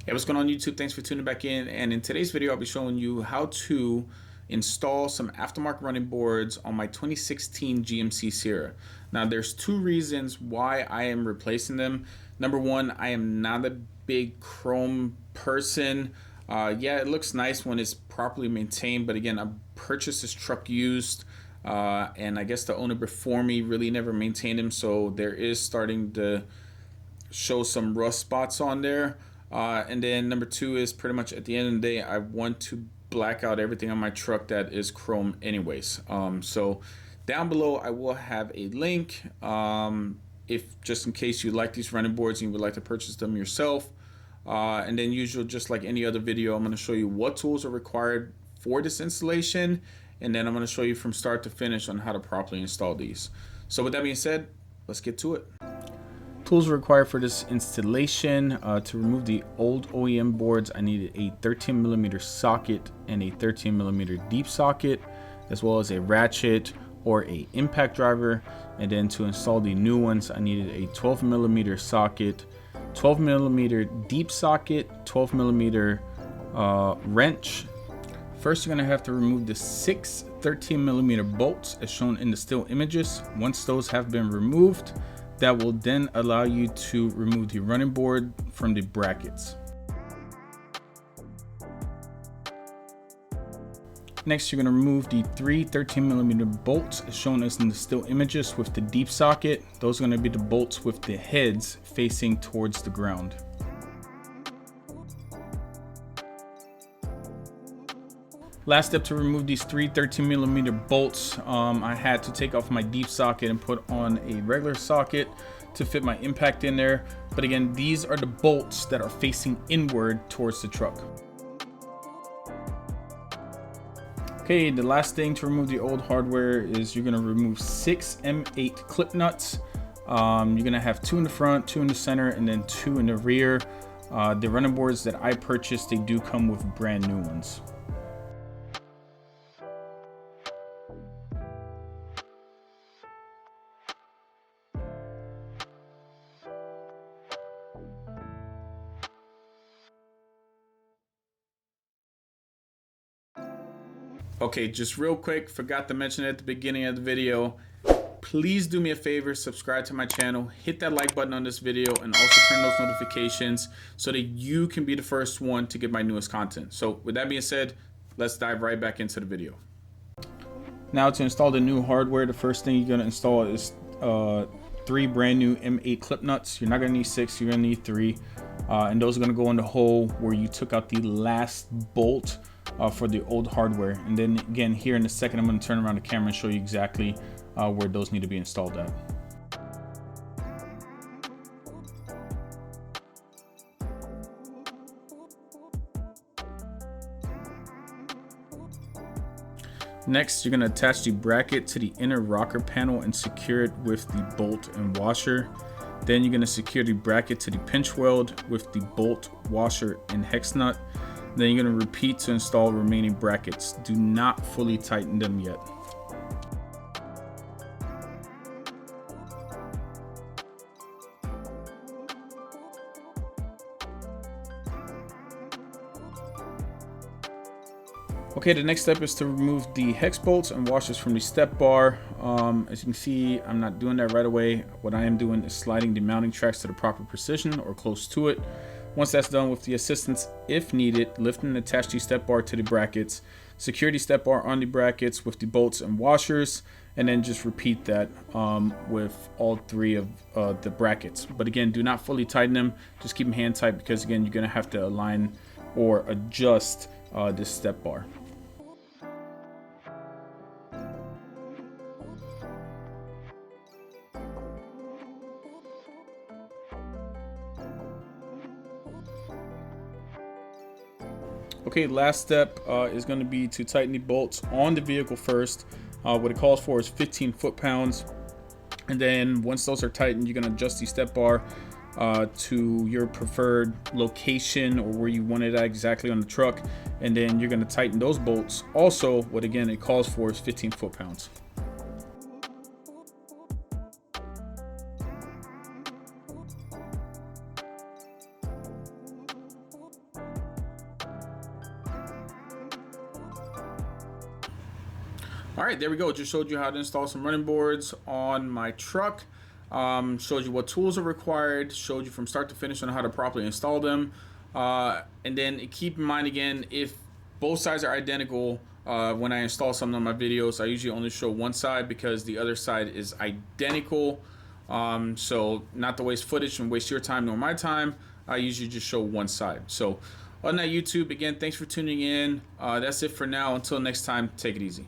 Hey, what's going on YouTube? Thanks for tuning back in. And in today's video, I'll be showing you how to install some aftermarket running boards on my 2016 GMC Sierra. Now, there's two reasons why I am replacing them. Number one, I am not a big chrome person. Yeah, it looks nice when it's properly maintained, but again, I purchased this truck used, and I guess the owner before me really never maintained him, so there is starting to show some rust spots on there. And then number two is pretty much at the end of the day, I want to black out everything on my truck that is chrome anyways. So down below, I will have a link if just in case you like these running boards and you would like to purchase them yourself. And then usual, just like any other video, I'm going to show you what tools are required for this installation. And then I'm going to show you from start to finish on how to properly install these. So with that being said, let's get to it. Tools required for this installation. To remove the old OEM boards, I needed a 13mm socket and a 13mm deep socket, as well as a ratchet or a impact driver. And then to install the new ones, I needed a 12mm socket, 12mm deep socket, 12mm wrench. First, you're going to have to remove the 6 13mm bolts as shown in the still images. Once those have been removed, that will then allow you to remove the running board from the brackets. Next, you're going to remove the 3 13mm bolts as shown as in the still images with the deep socket. Those are going to be the bolts with the heads facing towards the ground. Last step to remove these 3 13mm bolts, I had to take off my deep socket and put on a regular socket to fit my impact in there. But again, these are the bolts that are facing inward towards the truck. Okay, the last thing to remove the old hardware is you're going to remove 6 M8 clip nuts. You're going to have 2 in the front, 2 in the center, and then 2 in the rear. The running boards that I purchased, they do come with brand new ones. Okay, just real quick, forgot to mention at the beginning of the video, please do me a favor, subscribe to my channel, hit that like button on this video, and also turn those notifications so that you can be the first one to get my newest content. So with that being said, let's dive right back into the video. Now to install the new hardware, the first thing you're going to install is 3 brand new M8 clip nuts. You're not going to need 6, you're going to need 3. And those are going to go in the hole where you took out the last bolt for the old hardware. And then again, here in a second, I'm going to turn around the camera and show you exactly where those need to be installed at. Next, you're going to attach the bracket to the inner rocker panel and secure it with the bolt and washer. Then you're going to secure the bracket to the pinch weld with the bolt, washer, and hex nut. Then you're going to repeat to install remaining brackets. Do not fully tighten them yet. Okay, the next step is to remove the hex bolts and washers from the step bar. As you can see, I'm not doing that right away. What I am doing is sliding the mounting tracks to the proper precision or close to it. Once that's done, with the assistance, if needed, lift and attach the step bar to the brackets. Secure the step bar on the brackets with the bolts and washers, and then just repeat that with all 3 of the brackets. But again, do not fully tighten them. Just keep them hand tight because again, you're going to have to align or adjust this step bar. Okay, last step is going to be to tighten the bolts on the vehicle first. What it calls for is 15 foot-pounds. And then once those are tightened, you're going to adjust the step bar to your preferred location or where you want it at exactly on the truck. And then you're going to tighten those bolts. Also, what again it calls for is 15 foot-pounds. All right, there we go. Just showed you how to install some running boards on my truck. Showed you what tools are required. Showed you from start to finish on how to properly install them. And then keep in mind again, if both sides are identical, when I install something on my videos, I usually only show one side because the other side is identical. So not to waste footage and waste your time nor my time, I usually just show one side. So on that, YouTube, again, thanks for tuning in. That's it for now. Until next time, take it easy.